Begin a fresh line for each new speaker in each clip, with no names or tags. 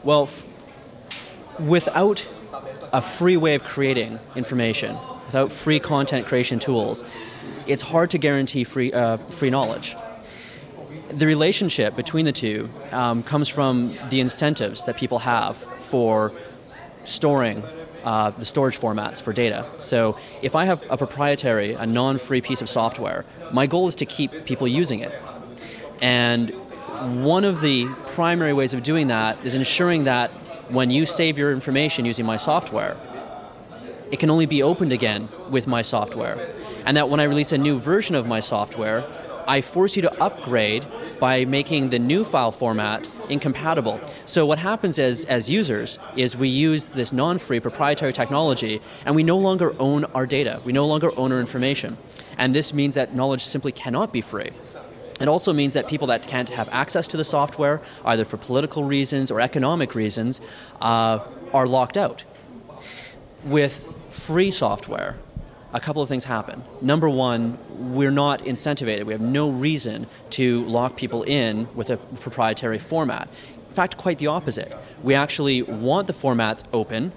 Well, without a free way of creating information, without free content creation tools, it's hard to guarantee free knowledge. The relationship between the two comes from the incentives that people have for storing the storage formats for data. So if I have a proprietary, a non-free piece of software, my goal is to keep people using it. And one of the primary ways of doing that is ensuring that when you save your information using my software, it can only be opened again with my software. And that when I release a new version of my software, I force you to upgrade by making the new file format incompatible. So what happens as users is we use this non-free proprietary technology and we no longer own our data. We no longer own our information. And this means that knowledge simply cannot be free. It also means that people that can't have access to the software, either for political reasons or economic reasons, are locked out. With free software, a couple of things happen. Number one, we're not incentivated. We have no reason to lock people in with a proprietary format. In fact, quite the opposite. We actually want the formats open.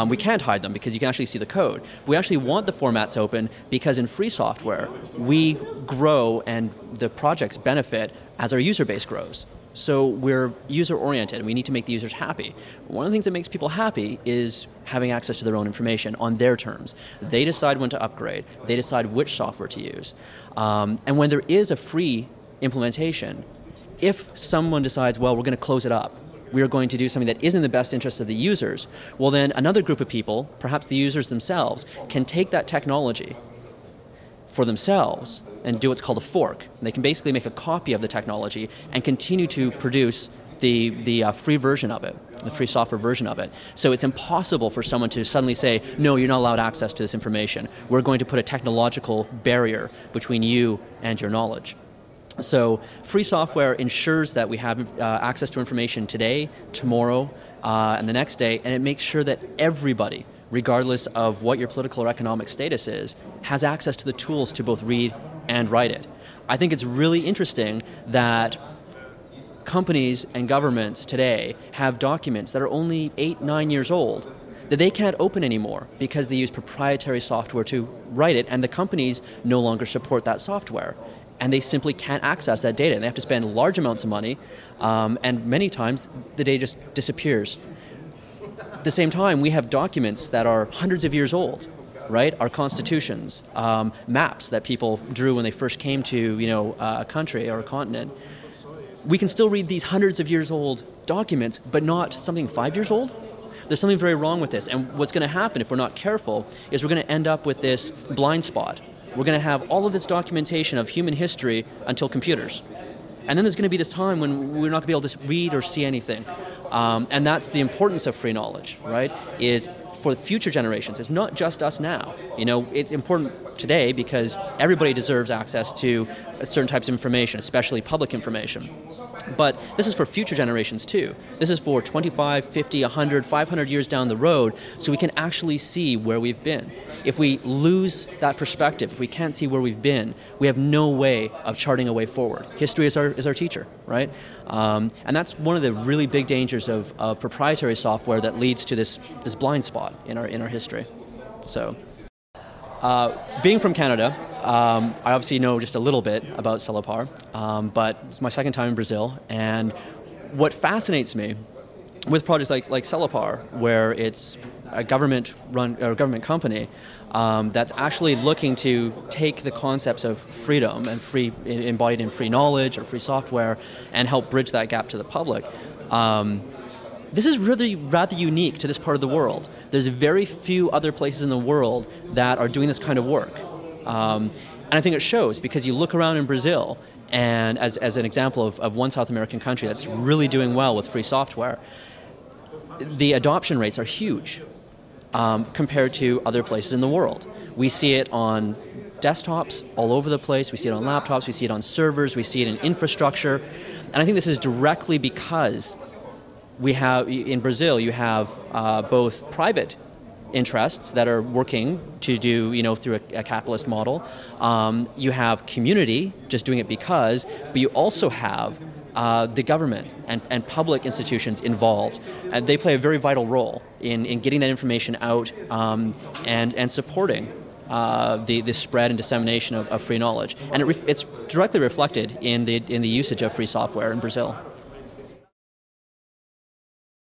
We can't hide them because you can actually see the code. We actually want the formats open because in free software, we grow and the projects benefit as our user base grows. So we're user-oriented and we need to make the users happy. One of the things that makes people happy is having access to their own information on their terms. They decide when to upgrade. They decide which software to use. And when there is a free implementation, if someone decides, well, we're going to close it up, we are going to do something that isn't in the best interest of the users, well then another group of people, perhaps the users themselves, can take that technology for themselves and do what's called a fork. They can basically make a copy of the technology and continue to produce the free version of it, the free software version of it. So it's impossible for someone to suddenly say, no, you're not allowed access to this information. We're going to put a technological barrier between you and your knowledge. So free software ensures that we have access to information today, tomorrow, and the next day, and it makes sure that everybody, regardless of what your political or economic status is, has access to the tools to both read and write it. I think it's really interesting that companies and governments today have documents that are only 8, 9 years old that they can't open anymore because they use proprietary software to write it, and the companies no longer support that software. And they simply can't access that data. They have to spend large amounts of money, and many times the data just disappears. At the same time, we have documents that are hundreds of years old, right? Our constitutions, maps that people drew when they first came to a country or a continent. We can still read these hundreds of years old documents, but not something 5 years old. There's something very wrong with this. And what's going to happen if we're not careful is we're going to end up with this blind spot. We're going to have all of this documentation of human history until computers. And then there's going to be this time when we're not going to be able to read or see anything. And that's the importance of free knowledge, right? Is for future generations. It's not just us now. It's important today because everybody deserves access to certain types of information, especially public information. But this is for future generations too. This is for 25, 50, 100, 500 years down the road, so we can actually see where we've been. If we lose that perspective, if we can't see where we've been, we have no way of charting a way forward. History is our teacher, right? And that's one of the really big dangers of proprietary software that leads to this blind spot in our history. So, being from Canada, I obviously know just a little bit about Celepar, but it's my second time in Brazil, and what fascinates me with projects like Celepar, where it's a government-run or government company that's actually looking to take the concepts of freedom and free embodied in free knowledge or free software and help bridge that gap to the public. This is really rather unique to this part of the world. There's very few other places in the world that are doing this kind of work. And I think it shows because you look around in Brazil, and as an example of one South American country that's really doing well with free software, the adoption rates are huge compared to other places in the world. We see it on desktops all over the place, we see it on laptops, we see it on servers, we see it in infrastructure, and I think this is directly because we have, in Brazil, you have both private interests that are working to do, through a capitalist model. You have community just doing it because, but you also have the government and public institutions involved. They play a very vital role in getting that information out and supporting the spread and dissemination of free knowledge. And it's directly reflected in the usage of free software in Brazil.